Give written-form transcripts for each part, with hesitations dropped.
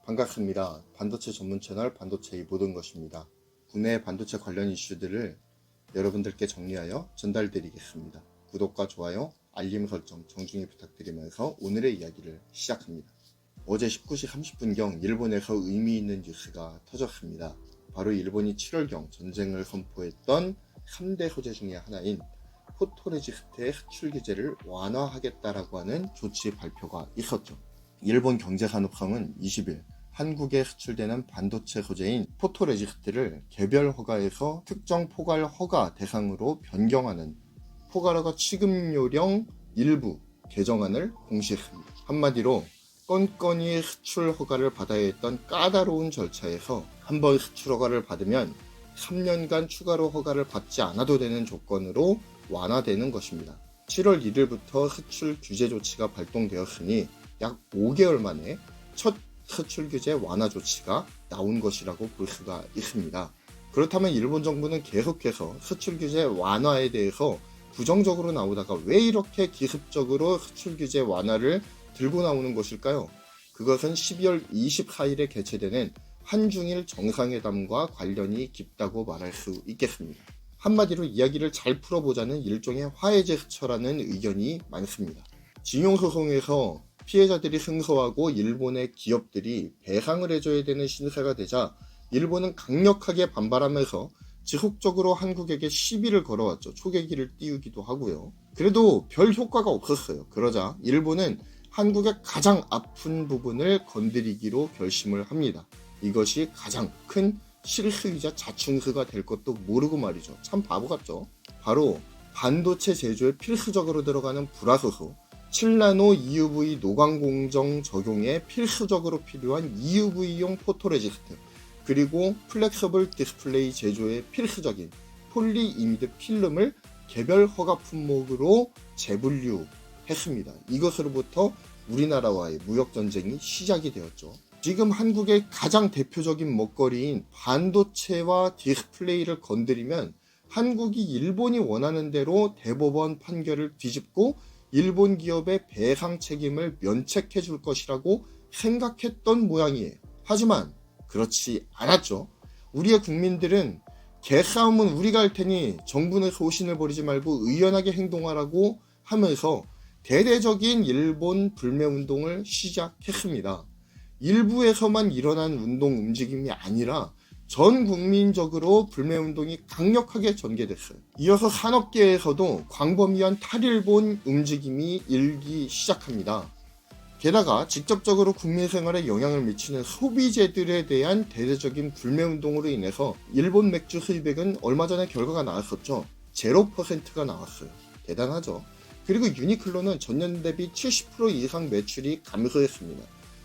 반갑습니다. 반도체 전문 채널 반도체의 모든 것입니다. 국내 반도체 관련 이슈들을 여러분들께 정리하여 전달드리겠습니다. 구독과 좋아요, 알림 설정 정중히 부탁드리면서 오늘의 이야기를 시작합니다. 어제 19시 30분경 일본에서 의미 있는 뉴스가 터졌습니다. 바로 일본이 7월경 전쟁을 선포했던 3대 소재 중의 하나인 포토레지스트의 수출 규제를 완화하겠다라고 하는 조치 발표가 있었죠. 일본 경제산업성은 20일 한국에 수출되는 반도체 소재인 포토레지스트를 개별 허가에서 특정 포괄 허가 대상으로 변경하는 포괄허가 취급요령 일부 개정안을 공시했습니다. 한마디로 건건이 수출 허가를 받아야 했던 까다로운 절차에서 한번 수출 허가를 받으면 3년간 추가로 허가를 받지 않아도 되는 조건으로 완화되는 것입니다. 7월 1일부터 수출 규제 조치가 발동되었으니 약 5개월 만에 첫 수출 규제 완화 조치가 나온 것이라고 볼 수가 있습니다. 그렇다면 일본 정부는 계속해서 수출 규제 완화에 대해서 부정적으로 나오다가 왜 이렇게 기습적으로 수출 규제 완화를 들고 나오는 것일까요? 그것은 12월 24일에 개최되는 한중일 정상회담과 관련이 깊다고 말할 수 있겠습니다. 한마디로 이야기를 잘 풀어보자는 일종의 화해제스처라는 의견이 많습니다. 징용소송에서 피해자들이 승소하고 일본의 기업들이 배상을 해줘야 되는 신세가 되자 일본은 강력하게 반발하면서 지속적으로 한국에게 시비를 걸어왔죠. 초계기를 띄우기도 하고요. 그래도 별 효과가 없었어요. 그러자 일본은 한국의 가장 아픈 부분을 건드리기로 결심을 합니다. 이것이 가장 큰 실수이자 자충수가 될 것도 모르고 말이죠. 참 바보 같죠? 바로 반도체 제조에 필수적으로 들어가는 불화소수 7나노 EUV 노광공정 적용에 필수적으로 필요한 EUV용 포토레지스트, 그리고 플렉서블 디스플레이 제조에 필수적인 폴리이미드 필름을 개별 허가 품목으로 재분류했습니다. 이것으로부터 우리나라와의 무역전쟁이 시작이 되었죠. 지금 한국의 가장 대표적인 먹거리인 반도체와 디스플레이를 건드리면 한국이 일본이 원하는 대로 대법원 판결을 뒤집고 일본 기업의 배상 책임을 면책해 줄 것이라고 생각했던 모양이에요. 하지만 그렇지 않았죠. 우리의 국민들은 개싸움은 우리가 할 테니 정부는 소신을 버리지 말고 의연하게 행동하라고 하면서 대대적인 일본 불매운동을 시작했습니다. 일부에서만 일어난 운동 움직임이 아니라 전 국민적으로 불매운동이 강력하게 전개됐어요. 이어서 산업계에서도 광범위한 탈일본 움직임이 일기 시작합니다. 게다가 직접적으로 국민 생활에 영향을 미치는 소비재들에 대한 대대적인 불매운동으로 인해서 일본 맥주 수입액은 얼마 전에 결과가 나왔었죠. 0%가 나왔어요. 대단하죠. 그리고 유니클로는 전년 대비 70% 이상 매출이 감소했습니다.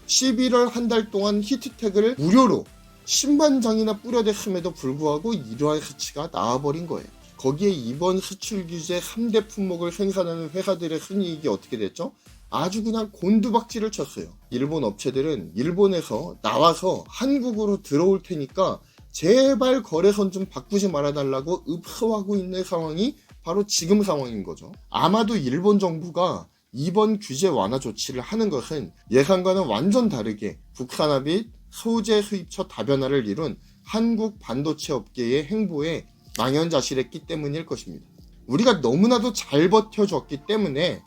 11월 한 달 동안 히트텍을 무료로 10만 장이나 뿌려댔음에도 불구하고 이러한 수치가 나와버린 거예요. 거기에 이번 수출 규제 3대 품목을 생산하는 회사들의 순이익이 어떻게 됐죠? 아주 그냥 곤두박질을 쳤어요. 일본 업체들은 일본에서 나와서 한국으로 들어올 테니까 제발 거래선 좀 바꾸지 말아달라고 읍소하고 있는 상황이 바로 지금 상황인 거죠. 아마도 일본 정부가 이번 규제 완화 조치를 하는 것은 예상과는 완전 다르게 국산화 및 소재 수입처 다변화를 이룬 한국 반도체 업계의 행보에 망연자실했기 때문일 것입니다. 우리가 너무나도 잘 버텨줬기 때문에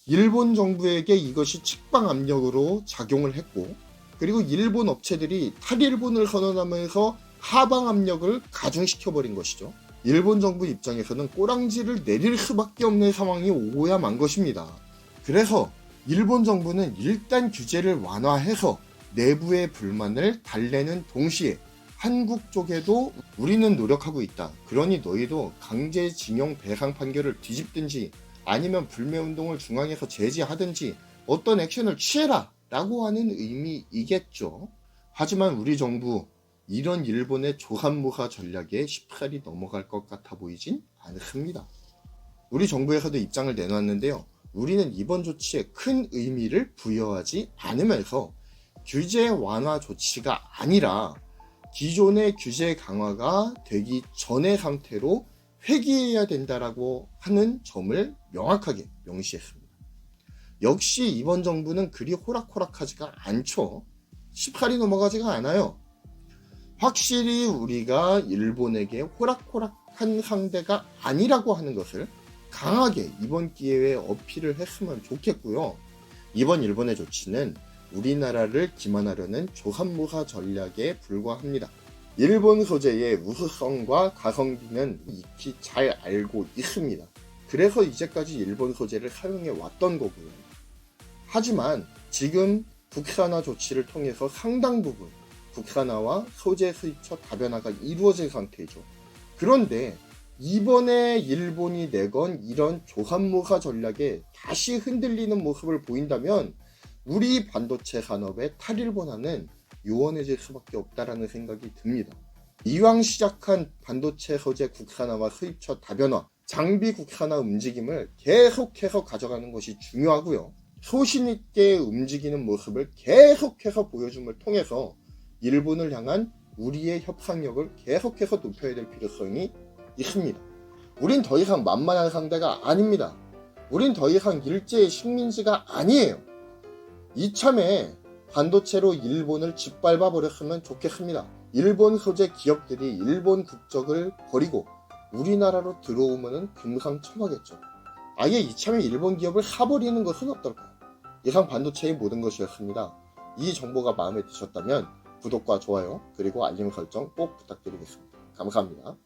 일본 정부에게 이것이 책방 압력으로 작용을 했고, 그리고 일본 업체들이 탈일본을 선언하면서 하방 압력을 가중시켜버린 것이죠. 일본 정부 입장에서는 꼬랑지를 내릴 수밖에 없는 상황이 오고야 만 것입니다. 그래서 일본 정부는 일단 규제를 완화해서 내부의 불만을 달래는 동시에 한국 쪽에도 우리는 노력하고 있다. 그러니 너희도 강제징용 배상 판결을 뒤집든지 아니면 불매운동을 중앙에서 제지하든지 어떤 액션을 취해라 라고 하는 의미이겠죠. 하지만 우리 정부 이런 일본의 조삼모사 전략에 쉽사리 넘어갈 것 같아 보이진 않습니다. 우리 정부에서도 입장을 내놨는데요. 우리는 이번 조치에 큰 의미를 부여하지 않으면서 규제 완화 조치가 아니라 기존의 규제 강화가 되기 전의 상태로 회귀해야 된다라고 하는 점을 명확하게 명시했습니다. 역시 이번 정부는 그리 호락호락하지가 않죠. 10살이 넘어가지가 않아요. 확실히 우리가 일본에게 호락호락한 상대가 아니라고 하는 것을 강하게 이번 기회에 어필을 했으면 좋겠고요. 이번 일본의 조치는 우리나라를 기만하려는 조삼모사 전략에 불과합니다. 일본 소재의 우수성과 가성비는 익히 잘 알고 있습니다. 그래서 이제까지 일본 소재를 사용해 왔던 거고요. 하지만 지금 국산화 조치를 통해서 상당 부분 국산화와 소재 수입처 다변화가 이루어진 상태죠. 그런데 이번에 일본이 내건 이런 조삼모사 전략에 다시 흔들리는 모습을 보인다면 우리 반도체 산업의 탈일본화는 요원해질 수밖에 없다라는 생각이 듭니다. 이왕 시작한 반도체 소재 국산화와 수입처 다변화, 장비 국산화 움직임을 계속해서 가져가는 것이 중요하고요. 소신 있게 움직이는 모습을 계속해서 보여줌을 통해서 일본을 향한 우리의 협상력을 계속해서 높여야 될 필요성이 있습니다. 우린 더 이상 만만한 상대가 아닙니다. 우린 더 이상 일제의 식민지가 아니에요. 이참에 반도체로 일본을 짓밟아 버렸으면 좋겠습니다. 일본 소재 기업들이 일본 국적을 버리고 우리나라로 들어오면은 금상첨화겠죠. 아예 이참에 일본 기업을 사버리는 것은 어떨까요? 이상 반도체의 모든 것이었습니다. 이 정보가 마음에 드셨다면 구독과 좋아요 그리고 알림 설정 꼭 부탁드리겠습니다. 감사합니다.